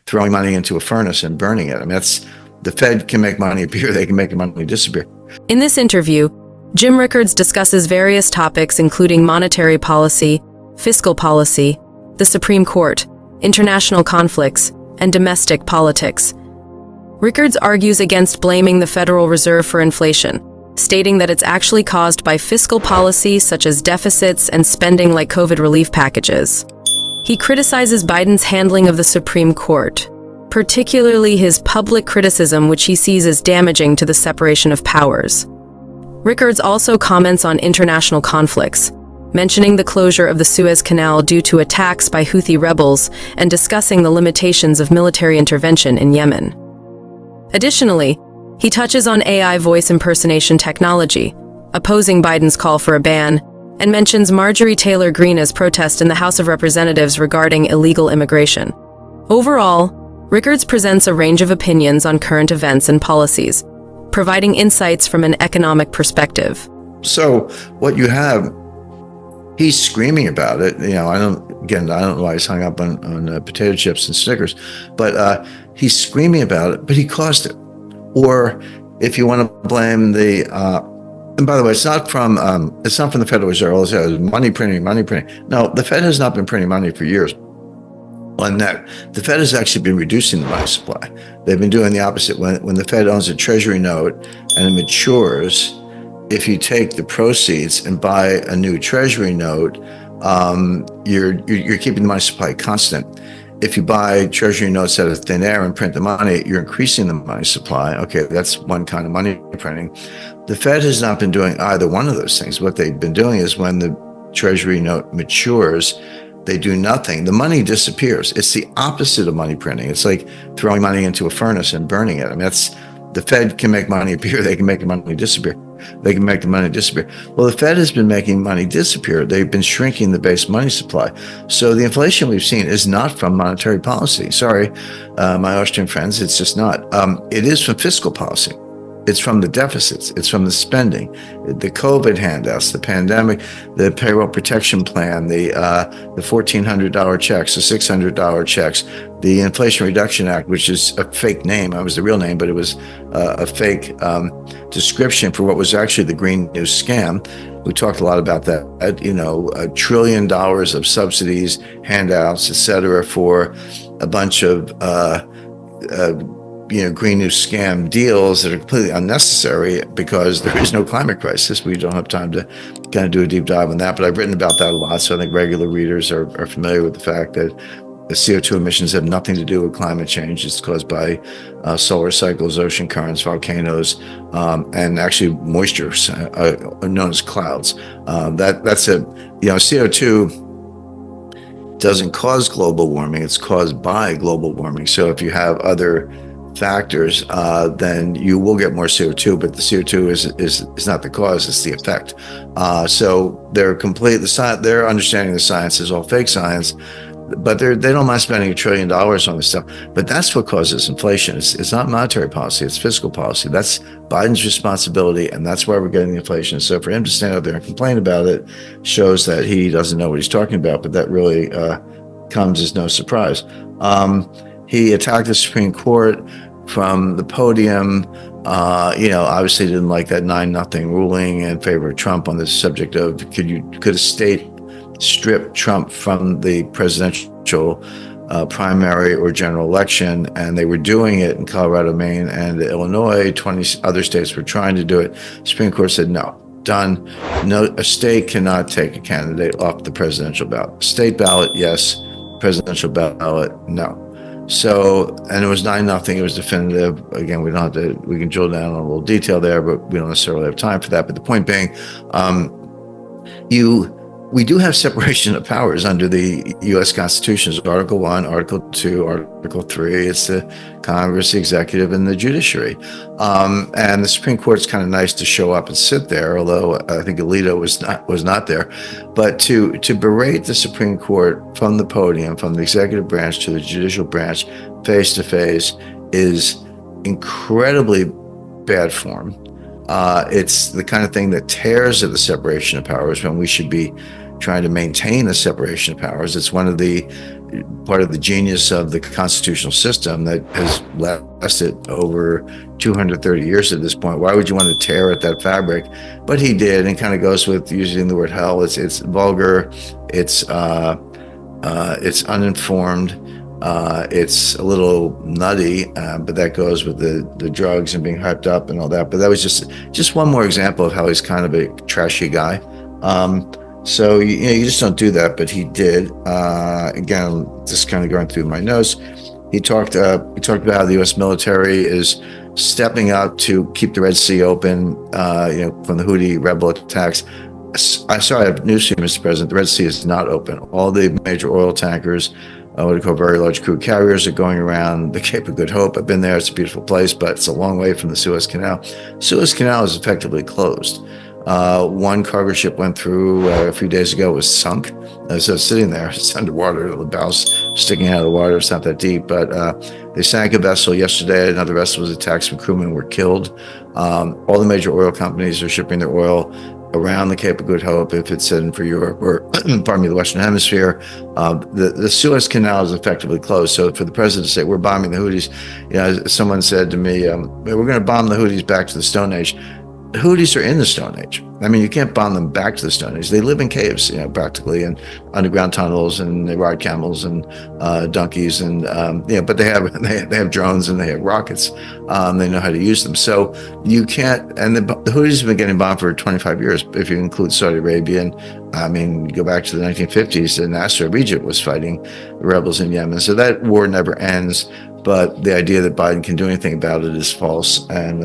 throwing money into a furnace and burning it. I mean, the Fed can make money appear, they can make money disappear. In this interview, Jim Rickards discusses various topics including monetary policy, fiscal policy, the Supreme Court, international conflicts, and domestic politics. Rickards argues against blaming the Federal Reserve for inflation, stating that it's actually caused by fiscal policy such as deficits and spending like COVID relief packages. He criticizes Biden's handling of the Supreme Court, particularly his public criticism, which he sees as damaging to the separation of powers. Rickards also comments on international conflicts, mentioning the closure of the Suez Canal due to attacks by Houthi rebels and discussing the limitations of military intervention in Yemen. Additionally, he touches on AI voice impersonation technology, opposing Biden's call for a ban, and mentions Marjorie Taylor Greene's protest in the House of Representatives regarding illegal immigration. Overall, Rickards presents a range of opinions on current events and policies, providing insights from an economic perspective. So what you have, he's screaming about it. I don't know why he's hung up on potato chips and Snickers, but he's screaming about it, but he caused it. Or if you want to blame and by the way, it's not from the Federal Reserve. All it says money printing. No, the Fed has not been printing money for years. On that, the Fed has actually been reducing the money supply. They've been doing the opposite. When the Fed owns a treasury note and it matures, if you take the proceeds and buy a new treasury note, you're keeping the money supply constant. If you buy treasury notes out of thin air and print the money, you're increasing the money supply. Okay, that's one kind of money printing. The Fed has not been doing either one of those things. What they've been doing is when the treasury note matures, they do nothing. The money disappears. It's the opposite of money printing. It's like throwing money into a furnace and burning it. I mean, the Fed can make money appear, they can make money disappear. They can make the money disappear. Well, the Fed has been making money disappear. They've been shrinking the base money supply. So the inflation we've seen is not from monetary policy. Sorry, my Austrian friends, it's just not. It is from fiscal policy. It's from the deficits. It's from the spending, the COVID handouts, the pandemic, the payroll protection plan, the $1,400 checks, the $600 checks, the Inflation Reduction Act, which is a fake name. It was the real name, but it was a fake description for what was actually the Green New Scam. We talked a lot about that. $1 trillion of subsidies, handouts, et cetera, for a bunch of Green New Scam deals that are completely unnecessary because there is no climate crisis. We don't have time to kind of do a deep dive on that, but I've written about that a lot. So I think regular readers are familiar with the fact that the CO2 emissions have nothing to do with climate change. It's caused by solar cycles, ocean currents, volcanoes, and actually moisture known as clouds. CO2 doesn't cause global warming. It's caused by global warming. So if you have other factors, then you will get more CO2, but the CO2 is not the cause, it's the effect. So they're their understanding of the science is all fake science, but they don't mind spending $1 trillion on this stuff. But that's what causes inflation. It's not monetary policy, it's fiscal policy. That's Biden's responsibility, and that's why we're getting the inflation. So for him to stand out there and complain about it shows that he doesn't know what he's talking about, but that really comes as no surprise. He attacked the Supreme Court from the podium. Obviously didn't like that 9-0 ruling in favor of Trump on the subject of could a state strip Trump from the presidential primary or general election, and they were doing it in Colorado, Maine, and Illinois. 20 other states were trying to do it. Supreme Court said no. Done. No, a state cannot take a candidate off the presidential ballot. State ballot, yes. Presidential ballot, no. So, and it was 9-0. It was definitive. Again, we can drill down on a little detail there, but we don't necessarily have time for that. But the point being, we do have separation of powers under the U.S. Constitution's Article 1, Article 2, Article 3. It's the Congress, the executive, and the judiciary. And the Supreme Court's kind of nice to show up and sit there, although I think Alito was not there. But to berate the Supreme Court from the podium, from the executive branch to the judicial branch, face to face, is incredibly bad form. It's the kind of thing that tears at the separation of powers when we should be trying to maintain the separation of powers. It's one of the part of the genius of the constitutional system that has lasted over 230 years at this point. Why would you want to tear at that fabric? But he did, and kind of goes with using the word hell. It's vulgar, it's uninformed, it's a little nutty, but that goes with the drugs and being hyped up and all that. But that was just one more example of how he's kind of a trashy guy. So you just don't do that, but he did. Again, just kind of going through my notes. He talked about how the U.S. military is stepping up to keep the Red Sea open, from the Houthi rebel attacks. I have news for you, Mr. President. The Red Sea is not open. All the major oil tankers, what we call very large crude carriers, are going around the Cape of Good Hope. I've been there. It's a beautiful place, but it's a long way from the Suez Canal. Suez Canal is effectively closed. One cargo ship went through a few days ago, was sunk. So it's sitting there, it's underwater, the bow's sticking out of the water. It's not that deep, but they sank a vessel yesterday. Another vessel was attacked. Some crewmen were killed. All the major oil companies are shipping their oil around the Cape of Good Hope, if it's in for Europe or, pardon me, the Western Hemisphere. The Suez Canal is effectively closed. So for the president to say, we're bombing the Houthis, someone said to me, we're going to bomb the Houthis back to the Stone Age. The Houthis are in the Stone Age. I mean, you can't bomb them back to the Stone Age. They live in caves, practically, and underground tunnels, and they ride camels and donkeys, and but they have drones and they have rockets. They know how to use them. So you can't. And the Houthis have been getting bombed for 25 years, if you include Saudi Arabia. And I mean, go back to the 1950s, and Nasser of Egypt was fighting the rebels in Yemen. So that war never ends. But the idea that Biden can do anything about it is false. And